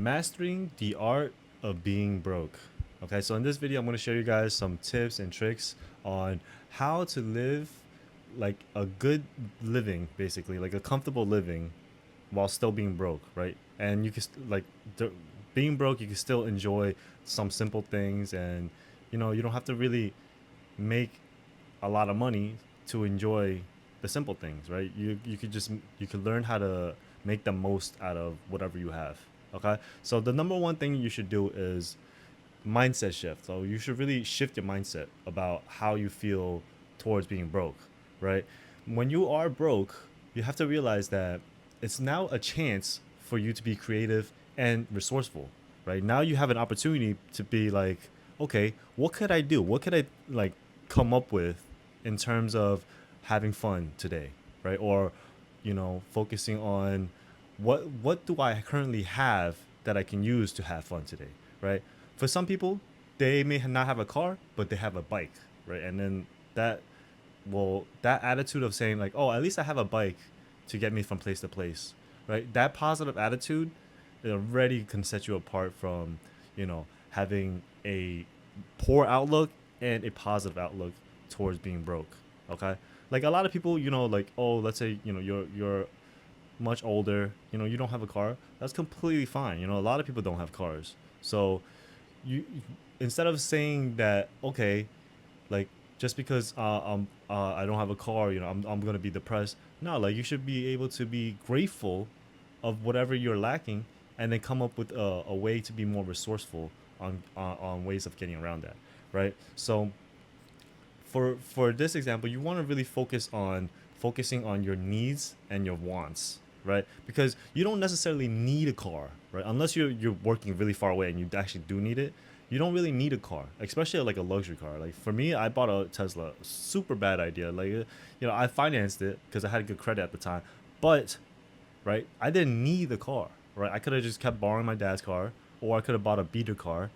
Mastering the art of being broke. Okay, so in this video, I'm going to show you guys some tips and tricks on how to live like a good living, basically, like a comfortable living while still being broke, right? And you can, being broke, you can still enjoy some simple things, and you don't have to really make a lot of money to enjoy the simple things, right? You could learn how to make the most out of whatever you have. Okay, so the number one thing you should do is mindset shift. So you should really shift your mindset about how you feel towards being broke, right? When you are broke, you have to realize that it's now a chance for you to be creative and resourceful, right? Now you have an opportunity to be like, okay, what could I do? What could I like come up with in terms of having fun today, right? Or, focusing on what do I currently have that I can use to have fun today, right? For some people, they may not have a car, but they have a bike, right? And then that, that attitude of saying like, oh, at least I have a bike to get me from place to place, right? That positive attitude, it already can set you apart from, having a poor outlook and a positive outlook towards being broke. Okay, like a lot of people, like, oh, let's say, you're much older, you don't have a car. That's completely fine. A lot of people don't have cars, so you, instead of saying that, okay, like, just because I don't have a car, I'm gonna be depressed. No, like, you should be able to be grateful of whatever you're lacking, and then come up with a way to be more resourceful on ways of getting around that, right? So for this example, you want to really focusing on your needs and your wants, right? Because you don't necessarily need a car, right? Unless you're working really far away and you actually do need it. You don't really need a car, especially like a luxury car. Like for me, I bought a Tesla. Super bad idea. Like, I financed it because I had good credit at the time, but right, I didn't need the car. Right, I could have just kept borrowing my dad's car, or I could have bought a beater car.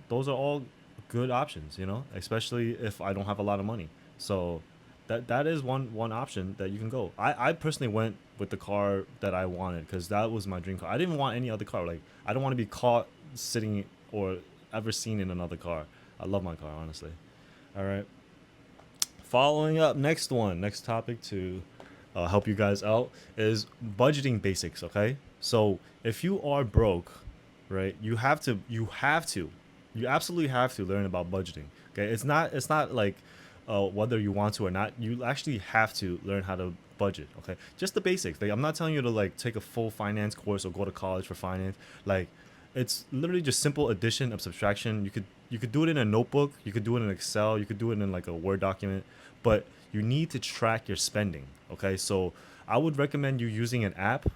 Those are all good options, especially if I don't have a lot of money. So that is one option that you can go. I personally went with the car that I wanted because that was my dream car. I didn't want any other car. Like, I don't want to be caught sitting or ever seen in another car. I love my car, honestly. All right. Following up, next topic to help you guys out is budgeting basics. Okay, so if you are broke, right, you absolutely have to learn about budgeting. Okay, it's not like whether you want to or not. You actually have to learn how to budget. Okay, just the basics. Like, I'm not telling you to like take a full finance course or go to college for finance. Like, it's literally just simple addition of subtraction. You could do it in a notebook, you could do it in Excel, you could do it in like a Word document, but you need to track your spending. Okay, so I would recommend you using an app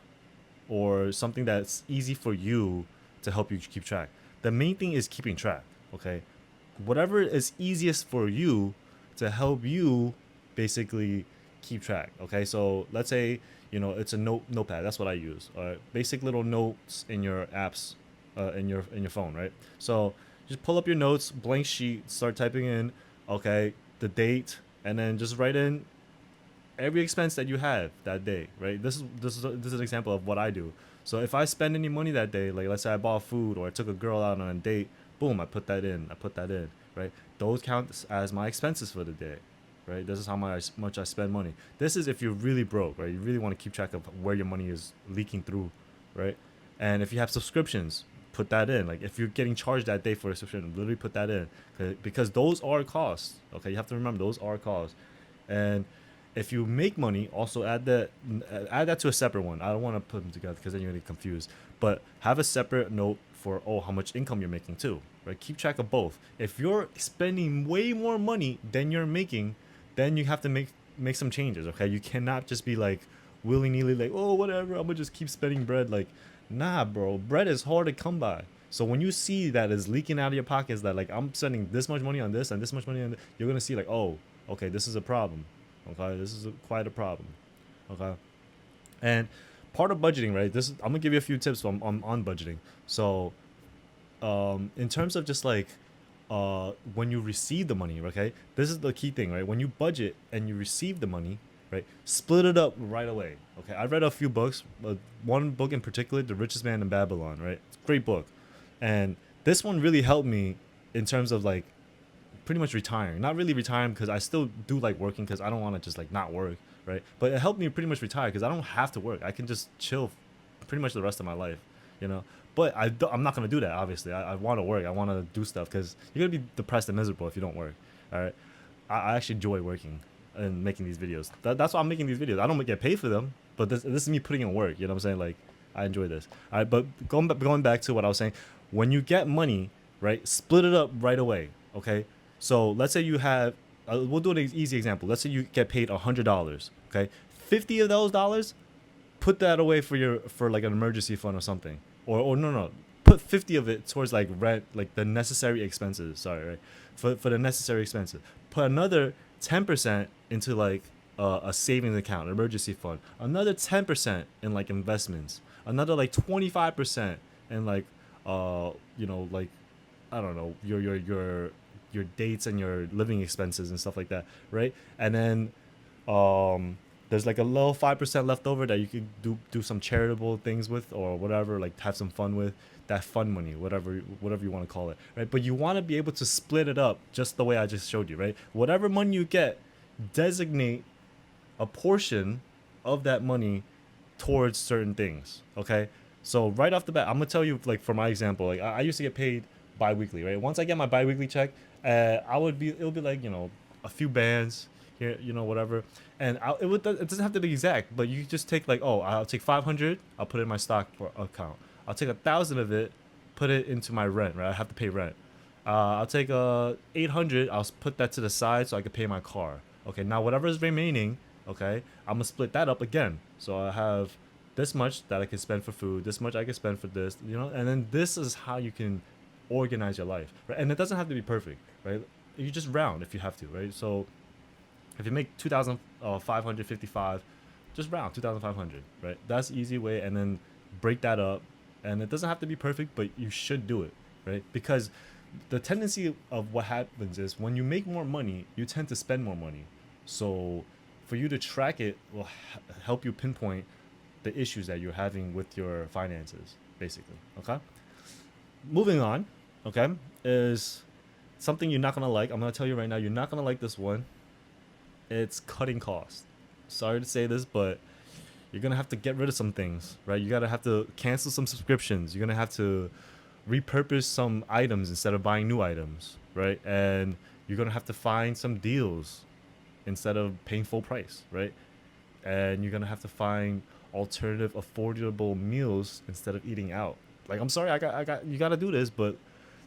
or something that's easy for you to help you keep track. The main thing is keeping track. Okay, whatever is easiest for you to help you basically keep track. Okay, so let's say, it's a notepad. That's what I use. Basic little notes in your apps, in your phone, right? So just pull up your notes, blank sheet, start typing in, okay, the date, and then just write in every expense that you have that day, right? This is an example of what I do. So if I spend any money that day, like let's say I bought food or I took a girl out on a date, boom, I put that in. Right? Those count as my expenses for the day, right? This is how much I spend money. This is if you're really broke, right? You really want to keep track of where your money is leaking through, right? And if you have subscriptions, put that in. Like, if you're getting charged that day for a subscription, literally put that in, because those are costs. Okay, you have to remember those are costs. And if you make money, also add that to a separate one. I don't want to put them together because then you're gonna get confused. But have a separate note for, oh, how much income you're making too, right? Keep track of both. If you're spending way more money than you're making, then you have to make some changes. Okay, you cannot just be like willy nilly, like, oh, whatever, I'm gonna just keep spending bread. Like, nah, bro, bread is hard to come by. So when you see that is leaking out of your pockets, that like, I'm spending this much money on this and this much money on you're gonna see like, oh, okay, this is a problem. Okay, this is quite a problem. Okay, and part of budgeting, right? I'm gonna give you a few tips on budgeting. So, in terms of just like, when you receive the money, okay, this is the key thing, right? When you budget and you receive the money, right? Split it up right away. Okay, I read a few books, but one book in particular, The Richest Man in Babylon, right? It's a great book, and this one really helped me in terms of like pretty much retiring. Not really retiring because I still do like working because I don't want to just like not work, right? But it helped me pretty much retire because I don't have to work. I can just chill pretty much the rest of my life, you know. But I'm not gonna do that. Obviously, I want to work. I want to do stuff because you're gonna be depressed and miserable if you don't work. All right. I actually enjoy working and making these videos. That's why I'm making these videos. I don't get paid for them, but this is me putting in work. You know what I'm saying? Like I enjoy this. All right. But going back to what I was saying, when you get money, right, split it up right away. Okay. So let's say you have. We'll do an easy example. Let's say you get paid $100. Okay. 50 of those dollars, put that away for like an emergency fund or something, or no, put 50 of it towards like rent, like the necessary expenses. Sorry, right? For the necessary expenses, put another 10% into like a savings account, an emergency fund, another 10% in like investments, another like 25% in like like I don't know, your dates and your living expenses and stuff like that, right? And then there's like a little 5% left over that you could do some charitable things with or whatever, like have some fun with that fun money, whatever you want to call it, right? But you want to be able to split it up just the way I just showed you, right? Whatever money you get, designate a portion of that money towards certain things. Okay, so right off the bat, I'm gonna tell you, like for my example, like I used to get paid bi-weekly, right? Once I get my bi-weekly check, it'll be like, a few bands here, whatever, and it doesn't have to be exact, but you just take like, oh, I'll take 500, I'll put it in my stock account. I'll take 1,000 of it, put it into my rent, right? I have to pay rent. I'll take 800. I'll put that to the side so I can pay my car. Okay, now whatever is remaining, okay, I'm gonna split that up again. So I have this much that I can spend for food, this much I can spend for this, and then this is how you can organize your life, right? And it doesn't have to be perfect, right? You just round if you have to, right? So if you make 2,555, just round 2,500, right? That's the easy way, and then break that up. And it doesn't have to be perfect, but you should do it, right? Because the tendency of what happens is when you make more money, you tend to spend more money. So for you to track it will help you pinpoint the issues that you're having with your finances, basically. Okay. Moving on, okay, is something you're not gonna like. I'm gonna tell you right now, you're not gonna like this one. It's cutting costs. Sorry to say this, but you're gonna have to get rid of some things, right? You gotta have to cancel some subscriptions. You're gonna have to repurpose some items instead of buying new items, right? And you're gonna have to find some deals instead of paying full price, right? And you're gonna have to find alternative affordable meals instead of eating out. Like, I'm sorry, you gotta do this, but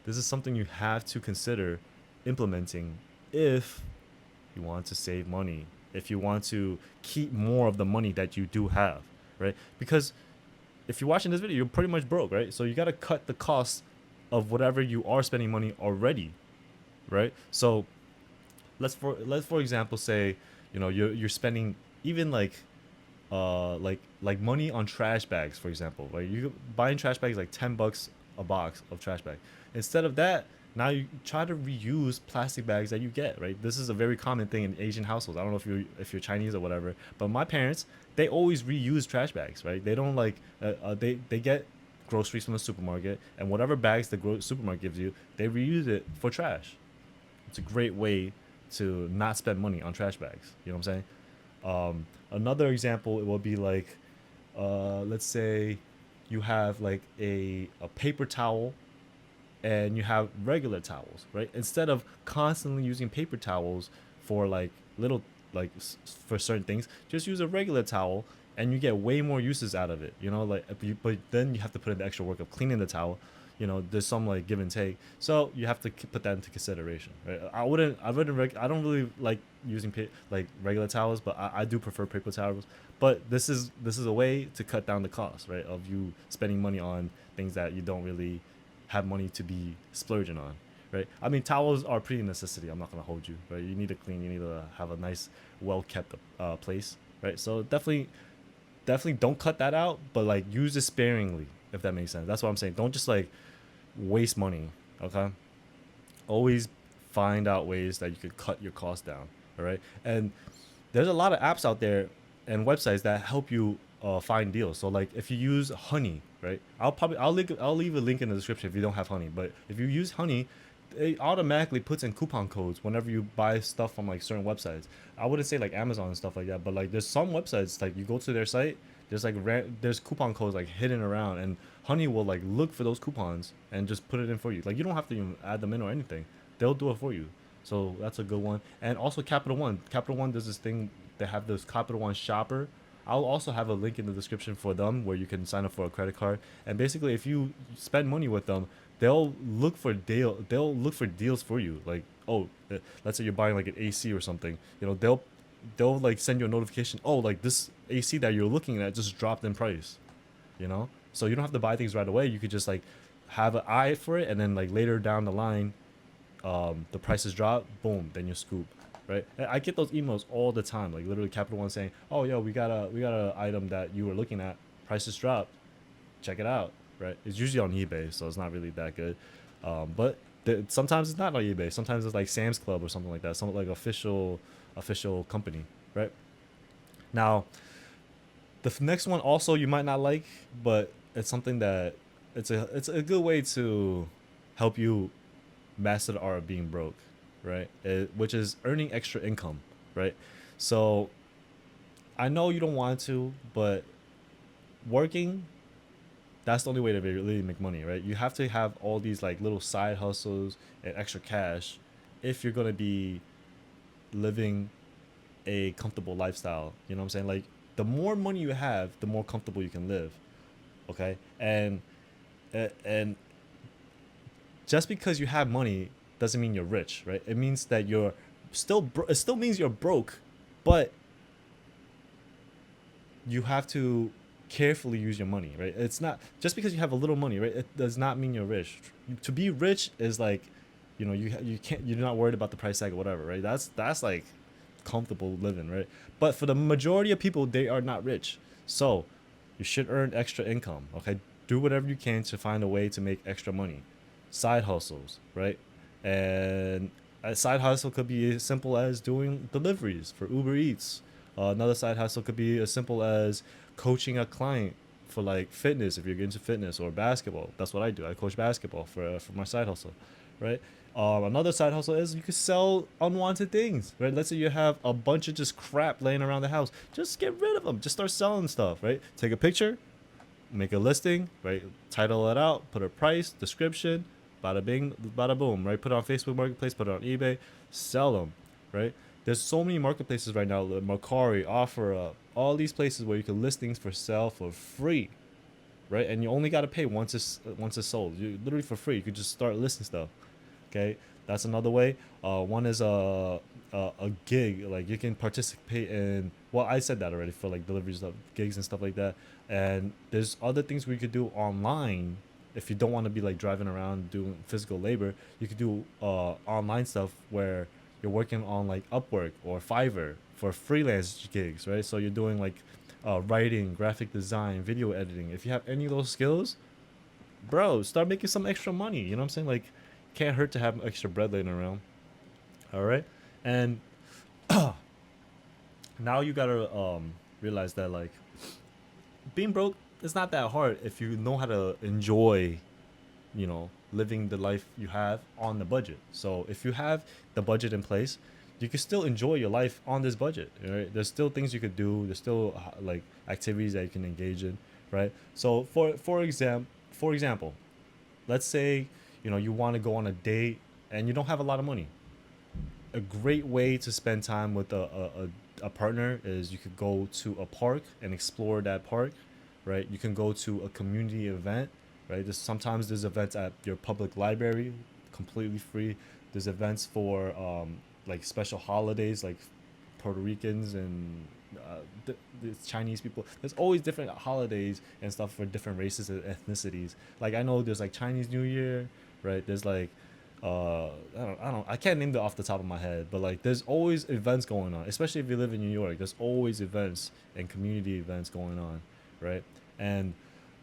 this is something you have to consider implementing if you want to save money, if you want to keep more of the money that you do have, right? Because if you're watching this video, you're pretty much broke, right? So you got to cut the cost of whatever you are spending money already, right? So let's for example say, you're spending even like money on trash bags, for example. Like you buying trash bags like $10 a box of trash bag. Instead of that, now you try to reuse plastic bags that you get, right? This is a very common thing in Asian households. I don't know if you're Chinese or whatever, but my parents, they always reuse trash bags, right? They don't like they get groceries from the supermarket, and whatever bags the supermarket gives you, they reuse it for trash. It's a great way to not spend money on trash bags. You know what I'm saying? Another example, it will be like, let's say you have like a paper towel and you have regular towels, right? Instead of constantly using paper towels for like little, like for certain things, just use a regular towel and you get way more uses out of it, like, but then you have to put in the extra work of cleaning the towel. There's some like give and take, so you have to put that into consideration, right? I don't really like using like regular towels, but I do prefer paper towels. But this is a way to cut down the cost, right, of you spending money on things that you don't really have money to be splurging on, right? I mean, towels are pretty necessity. I'm not gonna hold you, right? You need to clean. You need to have a nice, well kept place, right? So definitely don't cut that out, but like use it sparingly, if that makes sense. That's what I'm saying. Don't just like waste money. Okay. Always find out ways that you could cut your costs down. All right. And there's a lot of apps out there and websites that help you find deals. So like if you use Honey, right? I'll leave a link in the description if you don't have Honey. But if you use Honey, it automatically puts in coupon codes whenever you buy stuff from like certain websites. I wouldn't say like Amazon and stuff like that, but like there's some websites like you go to their site, there's like there's coupon codes like hidden around, and Honey will like look for those coupons and just put it in for you. Like you don't have to even add them in or anything. They'll do it for you. So that's a good one. And also Capital One. Capital One does this thing. They have this Capital One shopper. I'll also have a link in the description for them where you can sign up for a credit card. And basically, if you spend money with them, they'll look for deals for you. Like, oh, let's say you're buying like an AC or something. You know, they'll like send you a notification. Oh, like this AC that you're looking at just dropped in price. You know, so you don't have to buy things right away. You could just like have an eye for it, and then like later down the line, the prices drop, boom, then you scoop, right? And I get those emails all the time, like literally Capital One saying, "Oh, yo, we got a item that you were looking at, prices dropped, check it out," right? It's usually on eBay, so it's not really that good, but sometimes it's not on eBay. Sometimes it's like Sam's Club or something like that, some like official company, right? Now, the next one also you might not like, but it's something that it's a good way to help you master the art of being broke, right? Which is earning extra income, right? So I know you don't want to, but working, that's the only way to really make money, right? You have to have all these like little side hustles and extra cash if you're gonna be living a comfortable lifestyle. You know what I'm saying? Like the more money you have, the more comfortable you can live. Okay, and just because you have money doesn't mean you're rich, right? It means that you're it still means you're broke, but you have to carefully use your money, right? It's not just because you have a little money, right? It does not mean you're rich. To be rich is like, you know, you can't, you're not worried about the price tag or whatever, right? That's like comfortable living, right? But for the majority of people, they are not rich. So you should earn extra income, okay? Do whatever you can to find a way to make extra money. Side hustles, right? And a side hustle could be as simple as doing deliveries for Uber Eats. Another side hustle could be as simple as coaching a client for like fitness if you're into fitness or basketball. That's what I do. I coach basketball for my side hustle, right? Another side hustle is you could sell unwanted things, right? Let's say you have a bunch of just crap laying around the house. Just get rid of them. Just start selling stuff, right? Take a picture, make a listing, right? Title it out, put a price, description, bada bing, bada boom, right? Put it on Facebook Marketplace, put it on eBay, sell them, right? There's so many marketplaces right now, like Mercari, OfferUp, all these places where you can list things for sale for free, right? And you only got to pay once it's sold. You literally for free. You could just start listing stuff. Okay, that's another way. One is a gig. Like you can participate in. Well, I said that already for like deliveries of gigs and stuff like that. And there's other things we could do online. If you don't want to be like driving around doing physical labor, you could do online stuff where you're working on like Upwork or Fiverr for freelance gigs, right? So you're doing like writing, graphic design, video editing. If you have any of those skills, bro, start making some extra money. You know what I'm saying? Like, can't hurt to have extra bread laying around. All right, and now you gotta realize that like being broke is not that hard if you know how to enjoy, you know, living the life you have on the budget. So if you have the budget in place, you can still enjoy your life on this budget, right? There's still things you could do. There's still like activities that you can engage in, right? So for example, let's say, you know, you want to go on a date and you don't have a lot of money. A great way to spend time with a partner is you could go to a park and explore that park, right? You can go to a community event, right? Sometimes there's events at your public library, completely free. There's events for like special holidays, like Puerto Ricans and the Chinese people. There's always different holidays and stuff for different races and ethnicities. Like I know there's like Chinese New Year, right? There's like I can't name them off the top of my head, but like there's always events going on, especially if you live in New York. There's always events and community events going on, right? And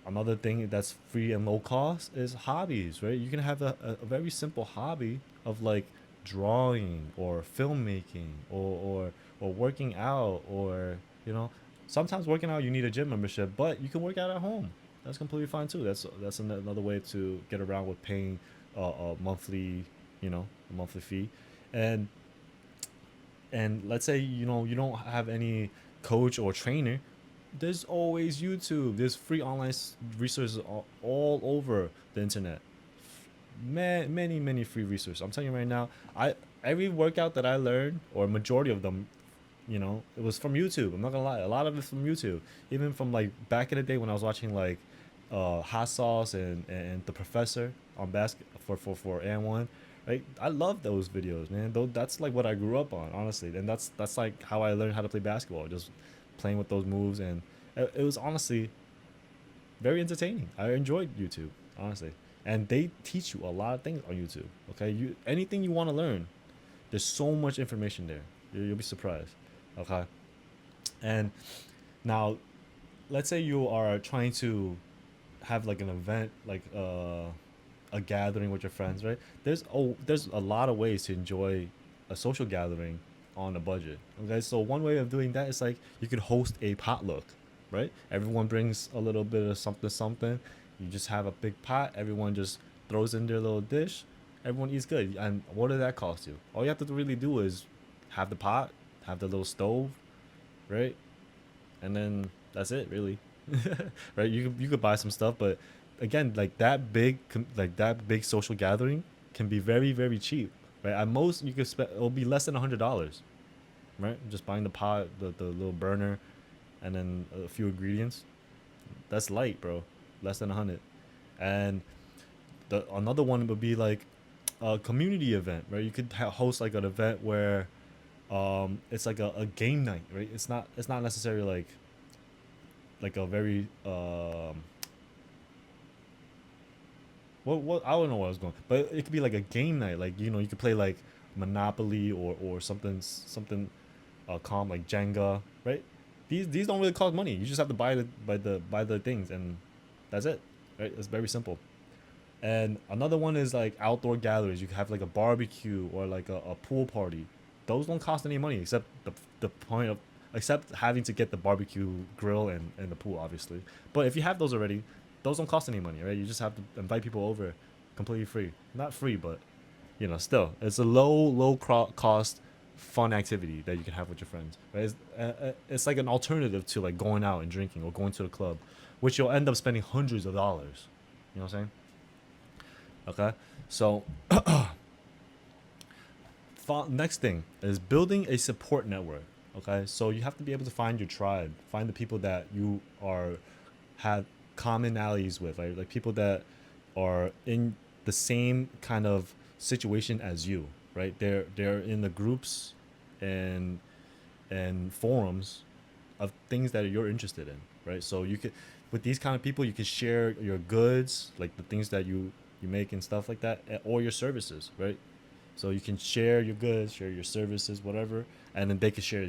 another thing that's free and low cost is hobbies, right? You can have a very simple hobby of like drawing or filmmaking or or working out, or you know, sometimes working out you need a gym membership, but you can work out at home. That's completely fine too. That's another way to get around with paying a monthly, a monthly fee. and and let's say you don't have any coach or trainer, there's always YouTube. There's free online resources all over the internet. Many free resources. I'm telling you right now. I Every workout that I learned, or majority of them, it was from YouTube. I'm not gonna lie, a lot of it's from YouTube. Even from like back in the day when I was watching like Hot Sauce and the Professor on basket for and one. Right, I love those videos, man. Though that's like what I grew up on, honestly, and that's like how I learned how to play basketball, just playing with those moves, and it was honestly very entertaining. I enjoyed YouTube, honestly, and they teach you a lot of things on YouTube. Okay, you anything you want to learn, there's so much information there. You'll be surprised. Okay, and now let's say you are trying to have like an event, like a gathering with your friends, right? There's a lot of ways to enjoy a social gathering on a budget. Okay, so one way of doing that is like you could host a potluck, right? Everyone brings a little bit of something something. You just have a big pot. Everyone just throws in their little dish. Everyone eats good. And what does that cost you? All you have to really do is have the pot, have the little stove, right? And then that's it, really. Right? You could buy some stuff, but again, like that big social gathering can be very cheap, right? At most, you could spend it'll be less than $100, right? Just buying the pot, the little burner, and then a few ingredients. That's light, bro. Less than 100. And the another one would be like a community event, right? You could host like an event where it's like a game night, right? It's not necessarily like a very what I don't know where I was going, but it could be like a game night. Like you could play like Monopoly or something calm like Jenga, right? These don't really cost money. You just have to buy the things, and that's it, right? It's very simple. And another one is like outdoor gatherings. You can have like a barbecue or like a pool party. Those don't cost any money except the point of except having to get the barbecue grill and the pool, obviously. But if you have those already, those don't cost any money, right? You just have to invite people over, completely free. Not free, but still, it's a low cost, fun activity that you can have with your friends. Right? It's like an alternative to like going out and drinking or going to the club, which you'll end up spending hundreds of dollars. You know what I'm saying? Okay, so next thing is building a support network. Okay, so you have to be able to find your tribe, find the people that you are have commonalities with, like people that are in the same kind of situation as you, right? They're in the groups and forums of things that you're interested in, right? So you could, with these kind of people, you can share your goods, like the things that you make and stuff like that, or your services, right? So you can share your goods, share your services, whatever, and then they can share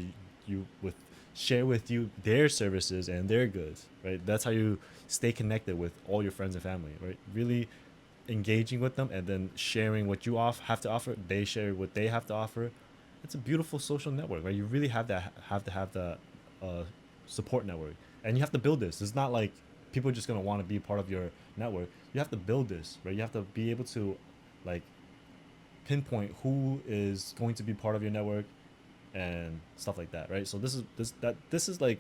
with you their services and their goods, right? That's how you stay connected with all your friends and family, right? Really engaging with them and then sharing what you have to offer. They share what they have to offer. It's a beautiful social network, right? You really have to have the uh, support network, and you have to build this. It's not like people are just gonna want to be part of your network. You have to build this, right? You have to be able to like pinpoint who is going to be part of your network and stuff like that, right? So this is like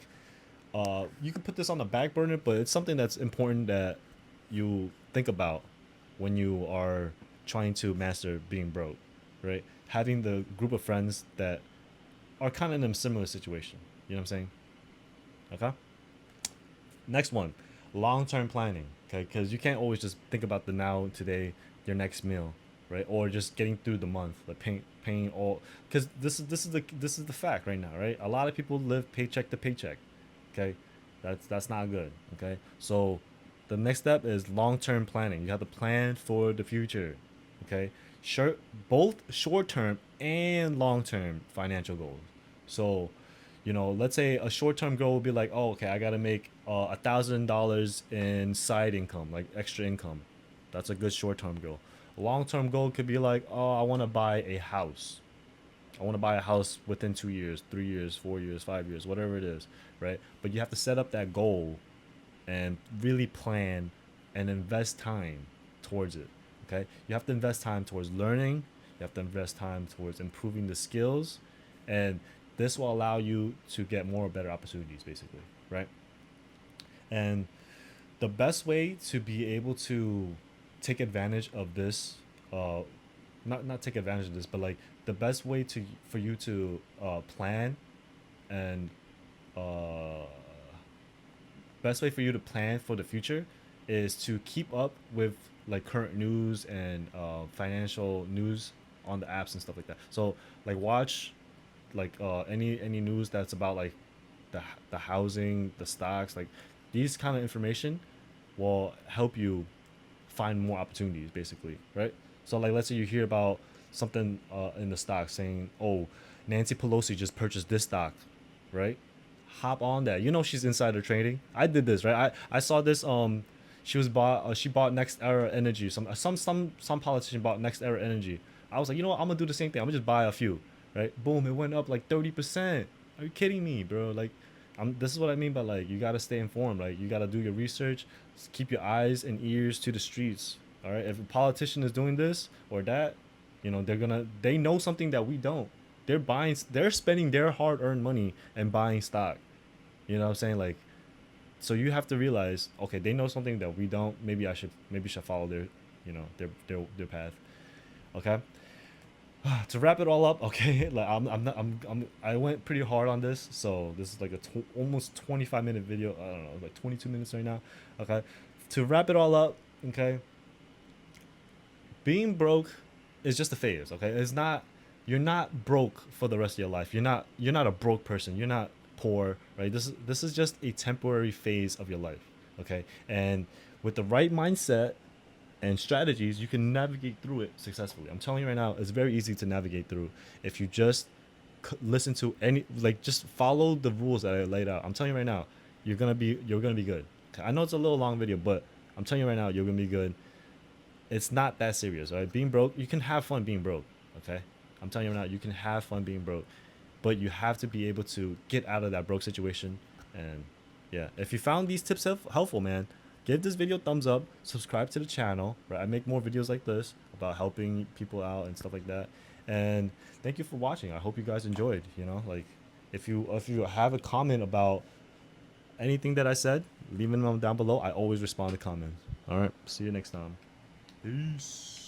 you can put this on the back burner, but it's something that's important that you think about when you are trying to master being broke, right? Having the group of friends that are kind of in a similar situation. You know what I'm saying? Okay. Next one, long-term planning. Okay, because you can't always just think about the now, today, your next meal, right? Or just getting through the month, like paying all. Because this is the fact right now, right? A lot of people live paycheck to paycheck. Okay, that's not good. Okay, so the next step is long-term planning. You have to plan for the future. Okay, short both short-term and long-term financial goals. So let's say a short-term goal would be like, oh, okay, I gotta make $1,000 in side income, like extra income. That's a good short-term goal. A long-term goal could be like, oh, I want to buy a house, I want to buy a house within 2 years, 3 years, 4 years, 5 years, whatever it is, right? But you have to set up that goal and really plan and invest time towards it. Okay, you have to invest time towards learning. You have to invest time towards improving the skills, and this will allow you to get more better opportunities, basically, right? And the best way to be able to take advantage of this, uh, not take advantage of this, but like the best way to for you to plan and uh, best way for you to plan for the future is to keep up with like current news and financial news on the apps and stuff like that. So like watch like any news that's about like the housing, the stocks, like these kind of information will help you find more opportunities, basically, right? So like let's say you hear about something in the stock saying, oh, Nancy Pelosi just purchased this stock, right? Hop on that. You know she's insider trading. I did this, right? I saw this she bought Next Era Energy. Some politician bought Next Era Energy. I was like, you know what? I'm gonna do the same thing. I'm gonna just buy a few, right? Boom, it went up like 30%. Are you kidding me, bro? Like, this is what I mean by like you gotta stay informed. Like you gotta do your research. Keep your eyes and ears to the streets. All right. If a politician is doing this or that, they know something that we don't. They're spending their hard-earned money and buying stock. You know what I'm saying? Like, so you have to realize, okay, they know something that we don't. Maybe should follow their, their path. Okay. To wrap it all up, okay, like I went pretty hard on this, so this is like a almost 25-minute video. I don't know, like 22 minutes right now. Okay, to wrap it all up, okay, being broke is just a phase. Okay, it's not you're not broke for the rest of your life. You're not a broke person. You're not poor, right? This is just a temporary phase of your life. Okay, and with the right mindset and strategies, you can navigate through it successfully. I'm telling you right now, it's very easy to navigate through if you just listen to just follow the rules that I laid out. I'm telling you right now, you're gonna be good. Okay? I know it's a little long video, but I'm telling you right now, you're gonna be good. It's not that serious, right? Being broke, you can have fun being broke. Okay, I'm telling you right now, you can have fun being broke, but you have to be able to get out of that broke situation. And yeah, if you found these tips helpful, man, give this video a thumbs up, subscribe to the channel, right? I make more videos like this about helping people out and stuff like that. And thank you for watching. I hope you guys enjoyed. Like if you have a comment about anything that I said, leave them down below. I always respond to comments. All right, see you next time. Peace.